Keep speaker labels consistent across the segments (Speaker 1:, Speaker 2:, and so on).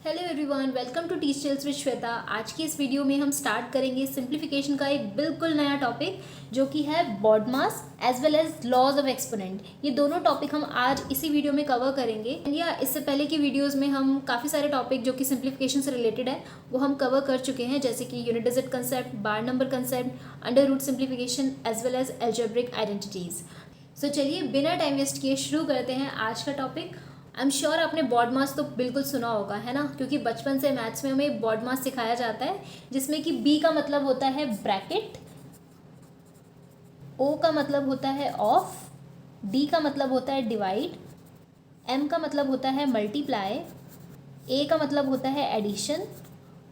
Speaker 1: Hello everyone, welcome to Teach Tales with Shweta. आज की इस वीडियो में हम स्टार्ट करेंगे सिंप्लीफिकेशन का एक बिल्कुल नया टॉपिक जो कि है BODMAS as well as laws of exponent. ये दोनों टॉपिक हम आज इसी वीडियो में कवर करेंगे। या इससे पहले की वीडियोस में हम काफ़ी सारे टॉपिक जो कि सिंप्लीफिकेशन से रिलेटेड है वो हम कवर कर चुके हैं, जैसे कि unit digit concept, bar number concept, under root simplification as well as algebraic identities. So चलिए बिना टाइम वेस्ट किए शुरू करते हैं आज का टॉपिक। आई एम श्योर आपने BODMAS तो बिल्कुल सुना होगा, है ना, क्योंकि बचपन से मैथ्स में हमें BODMAS सिखाया जाता है, जिसमें कि B का मतलब होता है ब्रैकेट, O का मतलब होता है ऑफ, D का मतलब होता है डिवाइड, M का मतलब होता है मल्टीप्लाई, A का मतलब होता है एडिशन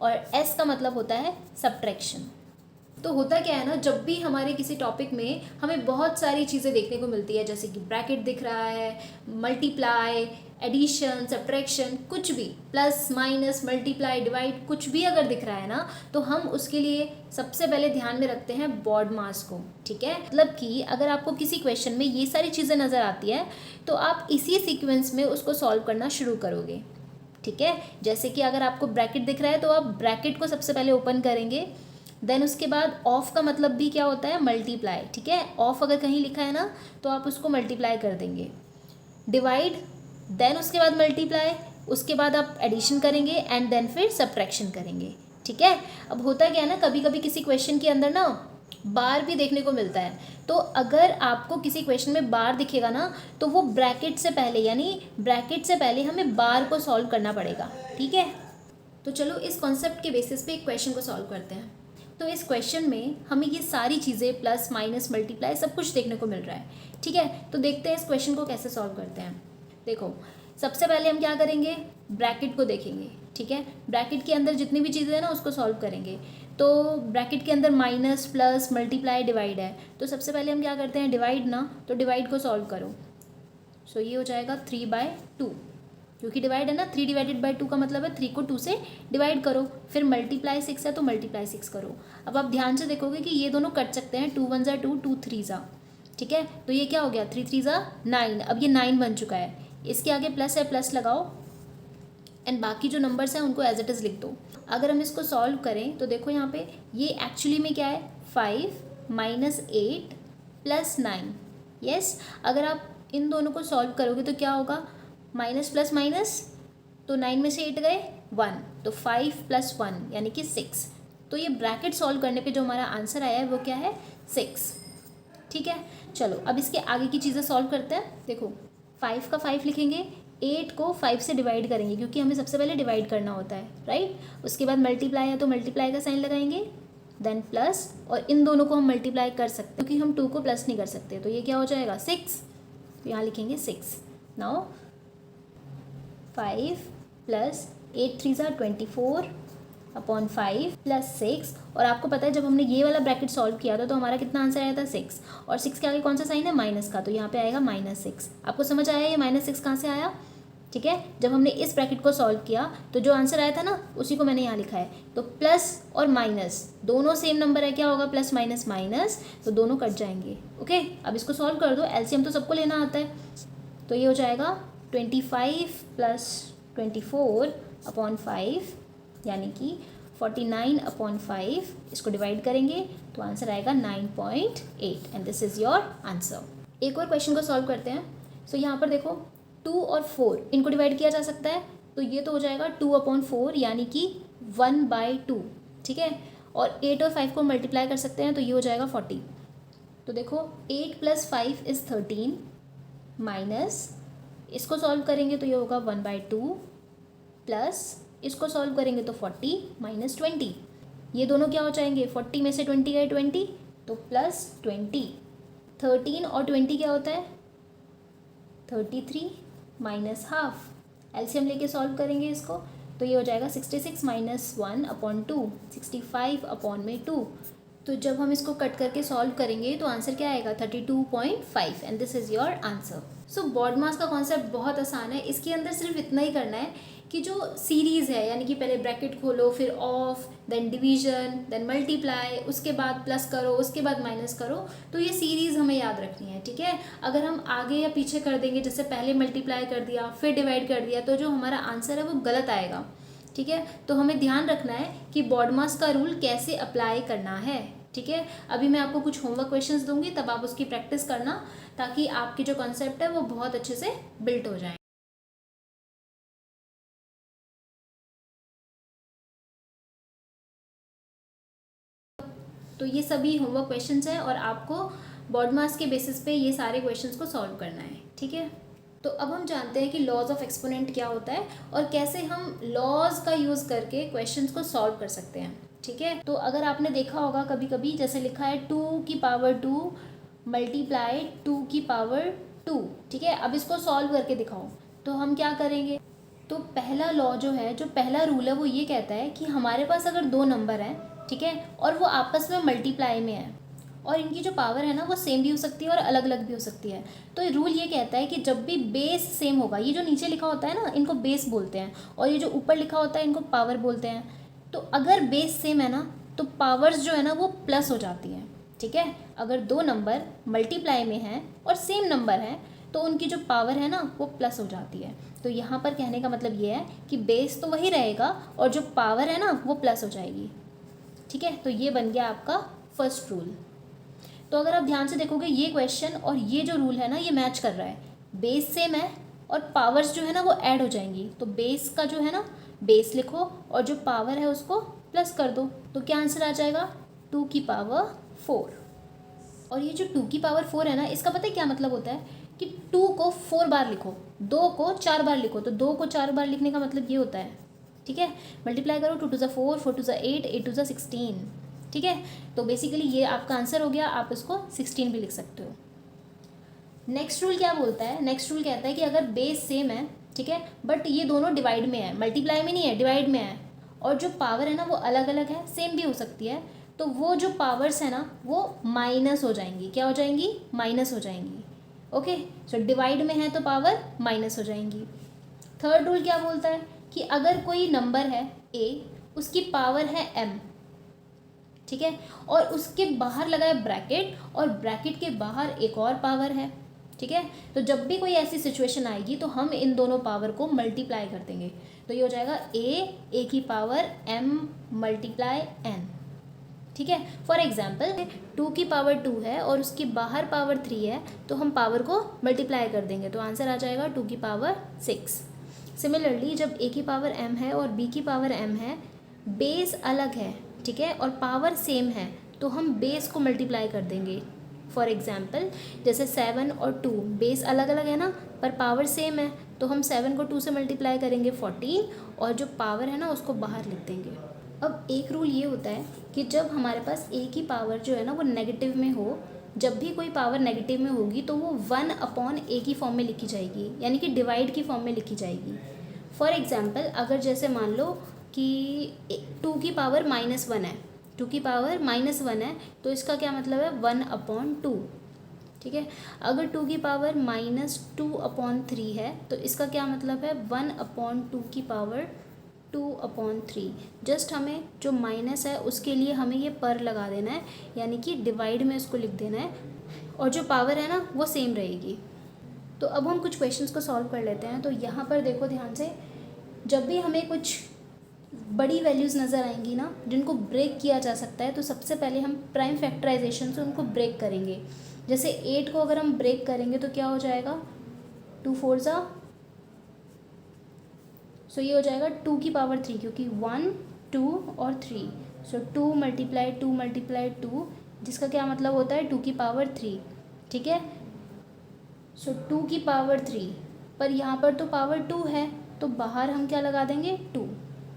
Speaker 1: और S का मतलब होता है सब्ट्रैक्शन। तो होता क्या है ना, जब भी हमारे किसी टॉपिक में हमें बहुत सारी चीज़ें देखने को मिलती है, जैसे कि ब्रैकेट दिख रहा है, मल्टीप्लाई, एडिशन, सब्ट्रैक्शन, कुछ भी, प्लस माइनस, मल्टीप्लाई, डिवाइड, कुछ भी अगर दिख रहा है ना, तो हम उसके लिए सबसे पहले ध्यान में रखते हैं BODMAS को। ठीक है, मतलब कि अगर आपको किसी क्वेश्चन में ये सारी चीज़ें नज़र आती है तो आप इसी सीक्वेंस में उसको सॉल्व करना शुरू करोगे। ठीक है, जैसे कि अगर आपको ब्रैकेट दिख रहा है तो आप ब्रैकेट को सबसे पहले ओपन करेंगे, देन उसके बाद ऑफ का मतलब भी क्या होता है, मल्टीप्लाई। ठीक है, ऑफ अगर कहीं लिखा है ना तो आप उसको मल्टीप्लाई कर देंगे। डिवाइड, देन उसके बाद मल्टीप्लाई, उसके बाद आप एडिशन करेंगे एंड देन फिर सब्ट्रैक्शन करेंगे। ठीक है, अब होता क्या है ना, कभी कभी किसी क्वेश्चन के अंदर ना बार भी देखने को मिलता है, तो अगर आपको किसी क्वेश्चन में बार दिखेगा ना तो वो ब्रैकेट से पहले, यानी ब्रैकेट से पहले हमें बार को सॉल्व करना पड़ेगा। ठीक है, तो चलो इस कॉन्सेप्ट के बेसिस पे एक क्वेश्चन को सॉल्व करते हैं। तो इस क्वेश्चन में हमें ये सारी चीज़ें प्लस माइनस मल्टीप्लाई सब कुछ देखने को मिल रहा है। ठीक है, तो देखते हैं इस क्वेश्चन को कैसे सॉल्व करते हैं। देखो, सबसे पहले हम क्या करेंगे, ब्रैकेट को देखेंगे। ठीक है, ब्रैकेट के अंदर जितनी भी चीज़ें हैं ना उसको सॉल्व करेंगे। तो ब्रैकेट के अंदर माइनस, प्लस, मल्टीप्लाई, डिवाइड है, तो सबसे पहले हम क्या करते हैं, डिवाइड ना, तो डिवाइड को सॉल्व करो। सो ये हो जाएगा 3/2, क्योंकि डिवाइड है ना, 3/2 का मतलब है 3 को 2 से डिवाइड करो। फिर मल्टीप्लाई 6 है तो मल्टीप्लाई 6 करो। अब आप ध्यान से देखोगे कि ये दोनों कट सकते हैं, 2 1 ज़ा 2, 2 3 ज़ा। ठीक है, तो ये क्या हो गया, 3 3 ज़ा 9। अब ये 9 बन चुका है, इसके आगे प्लस है, प्लस लगाओ एंड बाकी जो नंबर्स हैं उनको एज इट इज़ लिख दो। अगर हम इसको सॉल्व करें तो देखो यहाँ पे ये एक्चुअली में क्या है, 5 - 8 + 9। यस, अगर आप इन दोनों को सॉल्व करोगे तो क्या होगा, माइनस प्लस माइनस, तो 9 में से 8 गए 1, तो 5 + 1 यानी कि 6। तो ये ब्रैकेट सॉल्व करने पे जो हमारा आंसर आया है वो क्या है, 6। ठीक है, चलो अब इसके आगे की चीज़ें सॉल्व करते हैं। देखो, 5 का 5 लिखेंगे, 8 को 5 से डिवाइड करेंगे क्योंकि हमें सबसे पहले डिवाइड करना होता है, राइट। उसके बाद मल्टीप्लाई है तो मल्टीप्लाई का साइन लगाएंगे, देन प्लस, और इन दोनों को हम मल्टीप्लाई कर सकते हैं क्योंकि हम 2 को प्लस नहीं कर सकते, तो ये क्या हो जाएगा 6। तो यहाँ लिखेंगे 6। नाउ 5 + 8 3 ज़ा 24/5 + 6, और आपको पता है जब हमने ये वाला ब्रैकेट सॉल्व किया था तो हमारा कितना आंसर आया था, 6। और 6 के आगे कौन सा साइन है, माइनस का, तो यहाँ पे आएगा -6। आपको समझ आया ये -6 कहाँ से आया। ठीक है, जब हमने इस ब्रैकेट को सॉल्व किया तो जो आंसर आया था ना उसी को मैंने यहाँ लिखा है। तो प्लस और माइनस दोनों सेम नंबर है, क्या होगा, प्लस माइनस माइनस, तो दोनों कट जाएंगे। ओके, अब इसको सॉल्व कर दो, एलसीएम तो सबको लेना आता है। तो ये हो जाएगा 25 + 24/5 यानी कि 49/5। इसको डिवाइड करेंगे तो आंसर आएगा 9.8 and this is your answer. एक और क्वेश्चन को सॉल्व करते हैं। सो यहाँ पर देखो, 2 और 4 इनको डिवाइड किया जा सकता है, तो ये तो हो जाएगा 2/4 यानी कि 1/2। ठीक है, और 8 और 5 को मल्टीप्लाई कर सकते हैं तो ये हो जाएगा 40। तो देखो 8 + 5 = 13, माइनस इसको सॉल्व करेंगे तो ये होगा 1/2, प्लस इसको सॉल्व करेंगे तो 40 - 20। ये दोनों क्या हो जाएंगे, 40 में से 20 गए 20, तो +20। 13 और 20 क्या होता है, 33 - हाफ। एलसीएम लेके सॉल्व करेंगे इसको तो ये हो जाएगा 66 - 1/2, 65/2। तो जब हम इसको कट करके सॉल्व करेंगे तो आंसर क्या आएगा, 32.5 and this is your answer. So BODMAS का कॉन्सेप्ट बहुत आसान है। इसके अंदर सिर्फ इतना ही करना है कि जो सीरीज़ है, यानी कि पहले ब्रैकेट खोलो, फिर of, then division, then multiply, उसके बाद प्लस करो, उसके बाद माइनस करो, तो ये सीरीज़ हमें याद रखनी है। ठीक है, अगर हम आगे या पीछे कर देंगे, जैसे पहले मल्टीप्लाई कर दिया फिर डिवाइड कर दिया, तो जो हमारा आंसर है वो गलत आएगा। ठीक है, तो हमें ध्यान रखना है कि बॉडमास का रूल कैसे अप्लाई करना है। ठीक है, अभी मैं आपको कुछ होमवर्क क्वेश्चंस दूंगी, तब आप उसकी प्रैक्टिस करना, ताकि आपके जो कॉन्सेप्ट है वो बहुत अच्छे से बिल्ट हो जाए। तो ये सभी होमवर्क क्वेश्चंस हैं और आपको बॉडमास के बेसिस पे ये सारे क्वेश्चंस को सॉल्व करना है। ठीक है, तो अब हम जानते हैं कि लॉज ऑफ एक्सपोनेंट क्या होता है और कैसे हम लॉज का यूज़ करके क्वेश्चंस को सॉल्व कर सकते हैं। ठीक है, तो अगर आपने देखा होगा कभी कभी, जैसे लिखा है 2 की पावर 2 मल्टीप्लाई 2 की पावर 2। ठीक है, अब इसको सॉल्व करके दिखाओ, तो हम क्या करेंगे। तो पहला लॉ जो है, जो पहला रूल है, वो ये कहता है कि हमारे पास अगर दो नंबर हैं, ठीक है, और वो आपस में मल्टीप्लाई में है और इनकी जो पावर है ना वो सेम भी हो सकती है और अलग अलग भी हो सकती है, तो रूल ये कहता है कि जब भी बेस सेम होगा, ये जो नीचे लिखा होता है ना इनको बेस बोलते हैं, और ये जो ऊपर लिखा होता है इनको पावर बोलते हैं। तो अगर बेस सेम है ना तो पावर्स जो है ना वो प्लस हो जाती हैं। ठीक है, अगर दो नंबर मल्टीप्लाई में हैं और सेम नंबर हैं तो उनकी जो पावर है ना वो प्लस हो जाती है। तो यहाँ पर कहने का मतलब ये है कि बेस तो वही रहेगा और जो पावर है ना वो प्लस हो जाएगी। ठीक है, तो ये बन गया आपका फर्स्ट रूल। तो अगर आप ध्यान से देखोगे ये क्वेश्चन और ये जो रूल है ना ये मैच कर रहा है, बेस सेम है और पावर्स जो है ना वो ऐड हो जाएंगी। तो बेस का जो है ना बेस लिखो और जो पावर है उसको प्लस कर दो, तो क्या आंसर आ जाएगा 2 की पावर 4। और ये जो 2 की पावर 4 है ना, इसका पता है क्या मतलब होता है कि 2 को 4 बार लिखो, 2 को 4 बार लिखो, तो 2 को 4 बार लिखने का मतलब ये होता है। ठीक है, मल्टीप्लाई करो, 2 2 4, 4 2 8, 8 2 16। ठीक है, तो बेसिकली ये आपका आंसर हो गया, आप इसको 16 भी लिख सकते हो। नेक्स्ट रूल क्या बोलता है, नेक्स्ट रूल कहता है कि अगर बेस सेम है, ठीक है, बट ये दोनों डिवाइड में है, मल्टीप्लाई में नहीं है, डिवाइड में है, और जो पावर है ना वो अलग अलग है, सेम भी हो सकती है, तो वो जो पावर्स है ना वो माइनस हो जाएंगी। क्या हो जाएंगी? माइनस हो जाएंगी। ओके, सो डिवाइड में है तो पावर माइनस हो जाएंगी। थर्ड रूल क्या बोलता है कि अगर कोई नंबर है a, उसकी पावर है m, ठीक है, और उसके बाहर लगा है ब्रैकेट और ब्रैकेट के बाहर एक और पावर है। ठीक है, तो जब भी कोई ऐसी सिचुएशन आएगी तो हम इन दोनों पावर को मल्टीप्लाई कर देंगे, तो ये हो जाएगा a की पावर m मल्टीप्लाई n। ठीक है, फॉर एग्जाम्पल 2 की पावर 2 है और उसकी बाहर पावर 3 है, तो हम पावर को मल्टीप्लाई कर देंगे, तो आंसर आ जाएगा 2 की पावर 6। सिमिलरली जब a की पावर m है और b की पावर m है, बेस अलग है, ठीक है, और पावर सेम है, तो हम बेस को मल्टीप्लाई कर देंगे। फॉर एग्जाम्पल जैसे 7 और 2 बेस अलग अलग है ना, पर पावर सेम है, तो हम 7 को 2 से मल्टीप्लाई करेंगे 14, और जो पावर है ना उसको बाहर लिख देंगे। अब एक रूल ये होता है कि जब हमारे पास a की पावर जो है ना वो नेगेटिव में हो, जब भी कोई पावर नेगेटिव में होगी तो वो 1/a की फॉर्म में लिखी जाएगी, यानी कि डिवाइड की फॉर्म में लिखी जाएगी। फॉर एग्जाम्पल अगर जैसे मान लो कि 2 की पावर -1 है, 2 की पावर -1 है, तो इसका क्या मतलब है 1/2। ठीक है, अगर 2 की पावर -2/3 है, तो इसका क्या मतलब है 1/2 की पावर 2/3। जस्ट हमें जो माइनस है उसके लिए हमें ये पर लगा देना है, यानी कि डिवाइड में इसको लिख देना है, और जो पावर है ना वो सेम रहेगी। तो अब हम कुछ क्वेश्चंस को सॉल्व कर लेते हैं। तो यहाँ पर देखो ध्यान से, जब भी हमें कुछ बड़ी वैल्यूज़ नज़र आएंगी ना जिनको ब्रेक किया जा सकता है, तो सबसे पहले हम प्राइम फैक्टराइजेशन से उनको ब्रेक करेंगे। जैसे 8 को अगर हम ब्रेक करेंगे तो क्या हो जाएगा 2 4 ज़ा, सो ये हो जाएगा 2 की पावर 3, क्योंकि 1 2 और 3, सो 2 मल्टीप्लाई 2 मल्टीप्लाई 2, जिसका क्या मतलब होता है 2 की पावर 3। ठीक है, सो 2 की पावर 3, पर यहाँ पर तो पावर 2 है, तो बाहर हम क्या लगा देंगे 2,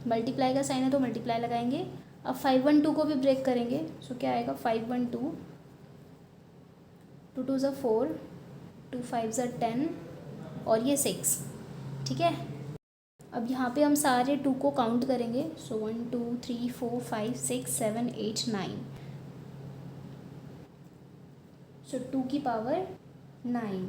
Speaker 1: मल्टीप्लाई का साइन है तो मल्टीप्लाई लगाएंगे। अब 5 1 2 को भी ब्रेक करेंगे, सो क्या आएगा 5 1 2, 2 2 ज़ा 4, 2 5 ज़ा 10, और ये 6। ठीक है, अब यहाँ पे हम सारे 2 को काउंट करेंगे, सो 1 2 3 4 5 6 7 8 9, सो 2 की पावर 9,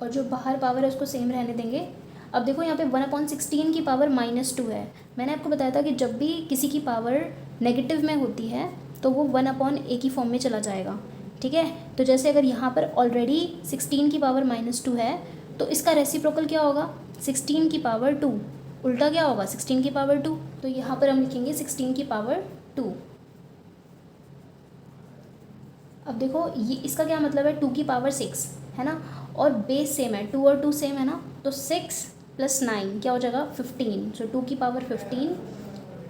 Speaker 1: और जो बाहर पावर है उसको सेम रहने देंगे। अब देखो यहाँ पे 1/16 की पावर -2 है। मैंने आपको बताया था कि जब भी किसी की पावर नेगेटिव में होती है तो वो 1/a की फॉर्म में चला जाएगा। ठीक है, तो जैसे अगर यहाँ पर ऑलरेडी 16 की पावर -2 है, तो इसका रेसिप्रोकल क्या होगा 16 की पावर 2, उल्टा क्या होगा 16 की पावर 2, तो यहाँ पर हम लिखेंगे 16 की पावर 2। अब देखो ये इसका क्या मतलब है 2 की पावर 6 है ना, और बेस सेम है 2 और 2 सेम है ना, तो 6 + 9 क्या हो जाएगा 15। सो 2 की पावर 15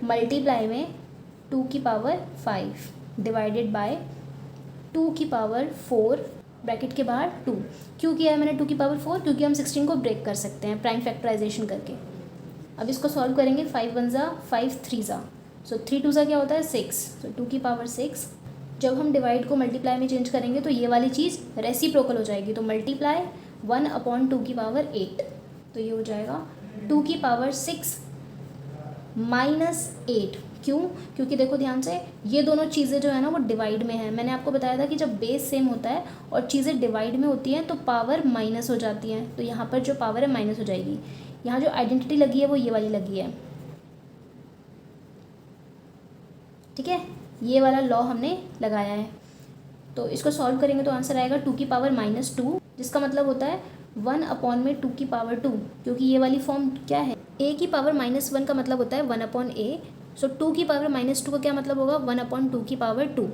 Speaker 1: मल्टीप्लाई में 2 की पावर 5 डिवाइडेड बाय 2 की पावर 4 ब्रैकेट के बाहर 2। क्यों किया है मैंने 2 की पावर 4? क्योंकि हम 16 को ब्रेक कर सकते हैं प्राइम फैक्टराइजेशन करके। अब इसको सॉल्व करेंगे, 5 1 ज़ा 5 3 ज़ा, सो 3 2 ज़ा क्या होता है 6, सो 2 की पावर 6। जब हम डिवाइड को मल्टीप्लाई में चेंज करेंगे तो ये वाली चीज़ रेसिप्रोकल हो जाएगी, तो मल्टीप्लाई 1/2 की पावर 8, तो ये हो जाएगा 2 की पावर 6 -8। क्यों? क्योंकि देखो ध्यान से ये दोनों चीज़ें जो है ना वो डिवाइड में है। मैंने आपको बताया था कि जब बेस सेम होता है और चीज़ें डिवाइड में होती हैं तो पावर माइनस हो जाती हैं, तो यहाँ पर जो पावर है माइनस हो जाएगी। यहाँ जो आइडेंटिटी लगी है वो ये वाली लगी है, ठीक है, ये वाला लॉ हमने लगाया है। तो इसको सॉल्व करेंगे तो आंसर आएगा 2 की पावर -2, जिसका मतलब होता है 1/2 की पावर 2, क्योंकि ये वाली फॉर्म क्या है a की पावर -1 का मतलब होता है 1/a। सो 2 की पावर -2 का क्या मतलब होगा 1/2 की पावर 2,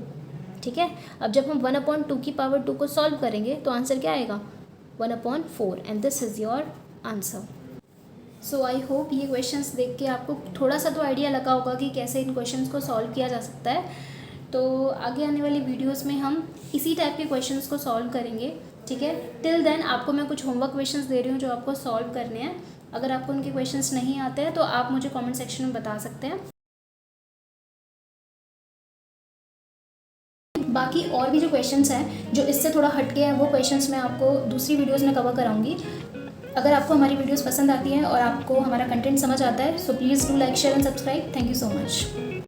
Speaker 1: ठीक है। अब जब हम 1/2 की पावर 2 को सॉल्व करेंगे तो आंसर क्या आएगा 1/4, and this is your answer. So I hope ये क्वेश्चंस देख के आपको थोड़ा सा तो आइडिया लगा होगा कि कैसे इन क्वेश्चंस को सॉल्व किया जा सकता है। तो आगे आने वाली वीडियोस में हम इसी टाइप के क्वेश्चंस को सॉल्व करेंगे, ठीक है। टिल देन आपको मैं कुछ होमवर्क क्वेश्चंस दे रही हूँ जो आपको सॉल्व करने हैं। अगर आपको उनके क्वेश्चंस नहीं आते हैं तो आप मुझे कमेंट सेक्शन में बता सकते हैं। बाकी और भी जो क्वेश्चंस हैं जो इससे थोड़ा हटके हैं वो क्वेश्चंस मैं आपको दूसरी वीडियोस में कवर कराऊंगी। अगर आपको हमारी वीडियोस पसंद आती हैं और आपको हमारा कंटेंट समझ आता है, so please do like share and subscribe. Thank you so much.